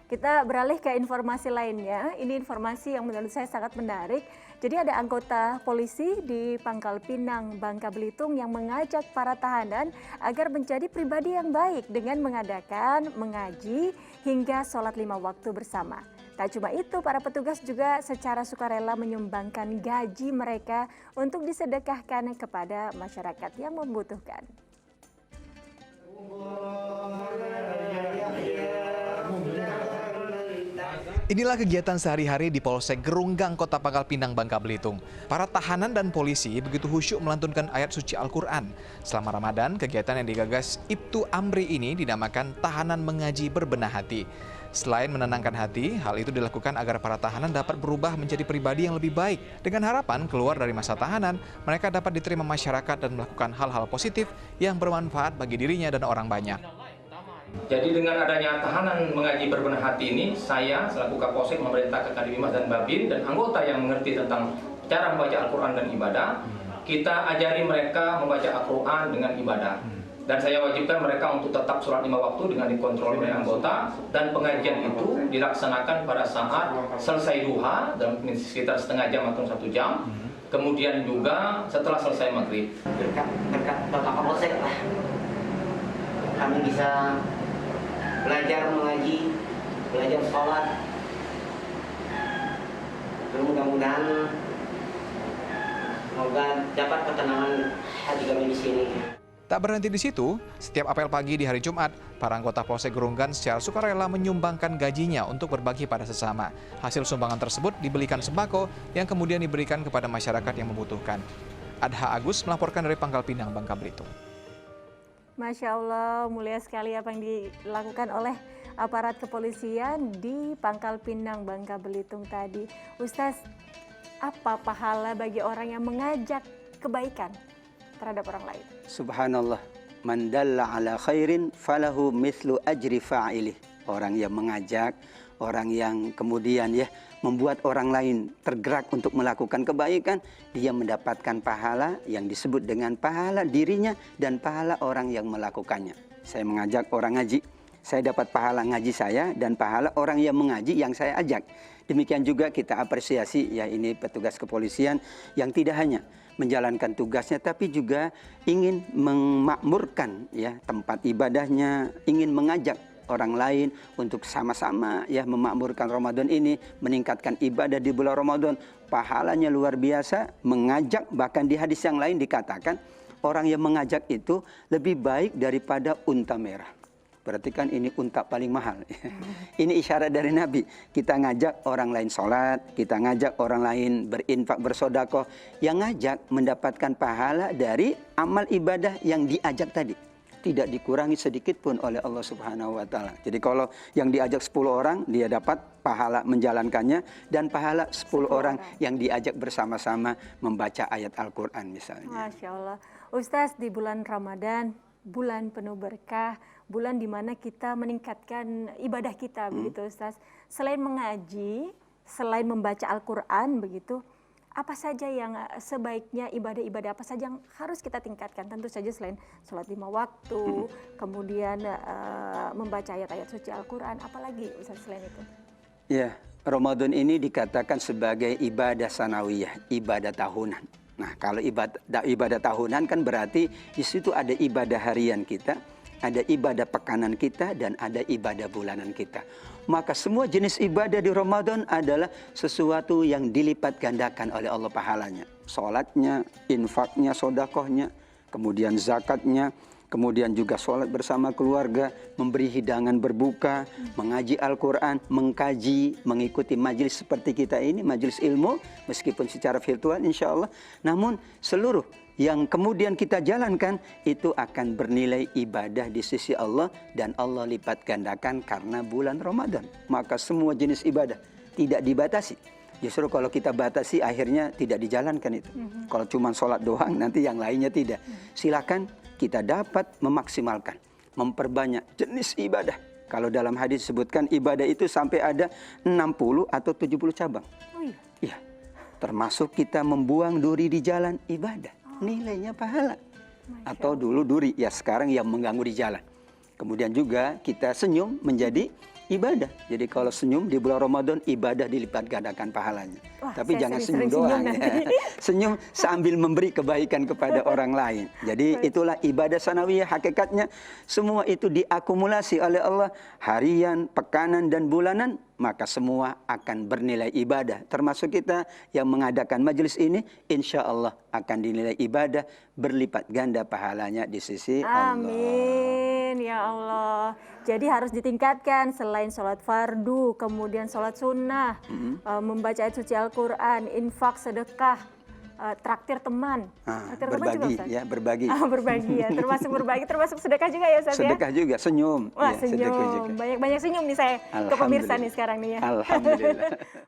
Kita beralih ke informasi lainnya. Ini informasi yang menurut saya sangat menarik. Jadi ada anggota polisi di Pangkal Pinang, Bangka Belitung yang mengajak para tahanan agar menjadi pribadi yang baik dengan mengadakan mengaji hingga sholat 5 waktu bersama. Tak cuma itu, para petugas juga secara sukarela menyumbangkan gaji mereka untuk disedekahkan kepada masyarakat yang membutuhkan. Inilah kegiatan sehari-hari di Polsek Gerunggang, Kota Pangkal Pinang, Bangka Belitung. Para tahanan dan polisi begitu khusyuk melantunkan ayat suci Al-Quran. Selama Ramadan, kegiatan yang digagas Ibtu Amri ini dinamakan Tahanan Mengaji Berbenah Hati. Selain menenangkan hati, hal itu dilakukan agar para tahanan dapat berubah menjadi pribadi yang lebih baik. Dengan harapan keluar dari masa tahanan, mereka dapat diterima masyarakat dan melakukan hal-hal positif yang bermanfaat bagi dirinya dan orang banyak. Jadi dengan adanya tahanan mengaji berbenah hati ini, saya selaku Kapolsek memerintahkan Kadibimas dan Babin dan anggota yang mengerti tentang cara membaca Al-Quran dan ibadah, kita ajari mereka membaca Al-Quran dengan ibadah. Dan saya wajibkan mereka untuk tetap sholat 5 waktu dengan dikontrol oleh anggota, dan pengajian itu dilaksanakan pada saat selesai duha dalam sekitar setengah jam atau 1 jam. Kemudian juga setelah selesai maghrib. Berkat Bapak Kapolsek lah, kami bisa belajar mengaji, belajar sholat. Mudah-mudahan semoga dapat ketenangan hati kami di sini. Tak berhenti di situ, setiap apel pagi di hari Jumat, para anggota Polsek Gerunggan secara sukarela menyumbangkan gajinya untuk berbagi pada sesama. Hasil sumbangan tersebut dibelikan sembako yang kemudian diberikan kepada masyarakat yang membutuhkan. Adha Agus melaporkan dari Pangkal Pinang, Bangka Belitung. Masya Allah, mulia sekali apa yang dilakukan oleh aparat kepolisian di Pangkal Pinang, Bangka Belitung tadi. Ustaz, apa pahala bagi orang yang mengajak kebaikan terhadap orang lain? Subhanallah, man dalla ala khairin falahu mithlu ajri fa'ilih. Orang yang mengajak, orang yang kemudian membuat orang lain tergerak untuk melakukan kebaikan, dia mendapatkan pahala yang disebut dengan pahala dirinya dan pahala orang yang melakukannya. Saya mengajak orang ngaji, saya dapat pahala ngaji saya dan pahala orang yang mengaji yang saya ajak. Demikian juga kita apresiasi ini petugas kepolisian yang tidak hanya menjalankan tugasnya tapi juga ingin memakmurkan tempat ibadahnya, ingin mengajak orang lain untuk sama-sama memakmurkan Ramadan ini, meningkatkan ibadah di bulan Ramadan. Pahalanya luar biasa, mengajak, bahkan di hadis yang lain dikatakan orang yang mengajak itu lebih baik daripada unta merah. Berarti kan ini unta paling mahal. Ini isyarat dari Nabi. Kita ngajak orang lain sholat, kita ngajak orang lain berinfak, bersodakoh. Yang ngajak mendapatkan pahala dari amal ibadah yang diajak tadi. Tidak dikurangi sedikit pun oleh Allah Subhanahu wa Ta'ala. Jadi kalau yang diajak 10 orang, dia dapat pahala menjalankannya, dan pahala 10 orang yang diajak bersama-sama membaca ayat Al-Quran misalnya. Masya Allah. Ustaz, di bulan Ramadan, bulan penuh berkah, bulan di mana kita meningkatkan ibadah kita, begitu Ustaz. Selain mengaji, selain membaca Al-Quran, begitu, apa saja yang sebaiknya ibadah-ibadah apa saja yang harus kita tingkatkan? Tentu saja selain sholat 5 waktu, kemudian membaca ayat-ayat suci Al-Quran, apalagi Ustaz selain itu? Ya, Ramadan ini dikatakan sebagai ibadah sanawiyah, ibadah tahunan. Nah, kalau ibadah tahunan kan berarti di situ ada ibadah harian kita, ada ibadah pekanan kita, dan ada ibadah bulanan kita. Maka semua jenis ibadah di Ramadan adalah sesuatu yang dilipat gandakan oleh Allah pahalanya. Sholatnya, infaknya, sodakohnya, kemudian zakatnya, kemudian juga sholat bersama keluarga, memberi hidangan berbuka, mengaji Al-Quran, mengkaji, mengikuti majelis seperti kita ini, majelis ilmu, meskipun secara virtual insya Allah. Namun seluruh yang kemudian kita jalankan itu akan bernilai ibadah di sisi Allah, dan Allah lipat gandakan karena bulan Ramadan. Maka semua jenis ibadah tidak dibatasi. Justru kalau kita batasi akhirnya tidak dijalankan itu. Kalau cuma sholat doang nanti yang lainnya tidak. Silakan kita dapat memaksimalkan, memperbanyak jenis ibadah. Kalau dalam hadis disebutkan ibadah itu sampai ada 60 atau 70 cabang. Oh iya? Iya. Termasuk kita membuang duri di jalan, ibadah. Nilainya pahala. Atau dulu duri, ya sekarang yang mengganggu di jalan. Kemudian juga kita senyum menjadi ibadah. Jadi kalau senyum di bulan Ramadan, ibadah dilipat gandakan pahalanya. Wah, Tapi saya jangan sering-sering senyum doang. senyum Ya. nanti. Senyum sambil memberi kebaikan kepada orang lain. Jadi itulah ibadah sanawiyah. Hakikatnya semua itu diakumulasi oleh Allah harian, pekanan, dan bulanan. Maka semua akan bernilai ibadah. Termasuk kita yang mengadakan majelis ini, insya Allah akan dinilai ibadah berlipat ganda pahalanya di sisi Allah. Amin, ya Allah. Jadi harus ditingkatkan selain sholat fardu, kemudian sholat sunnah, membaca ayat suci Al-Quran, infak, sedekah, traktir teman. Traktir teman juga, Berbagi, Ustaz? ya, berbagi. Berbagi ya, termasuk berbagi, termasuk sedekah juga ya Ustaz ya? Sedekah juga, senyum. Wah, Ya, sedekah juga. senyum. Banyak-banyak senyum nih saya ke pemirsa nih sekarang nih ya. Alhamdulillah.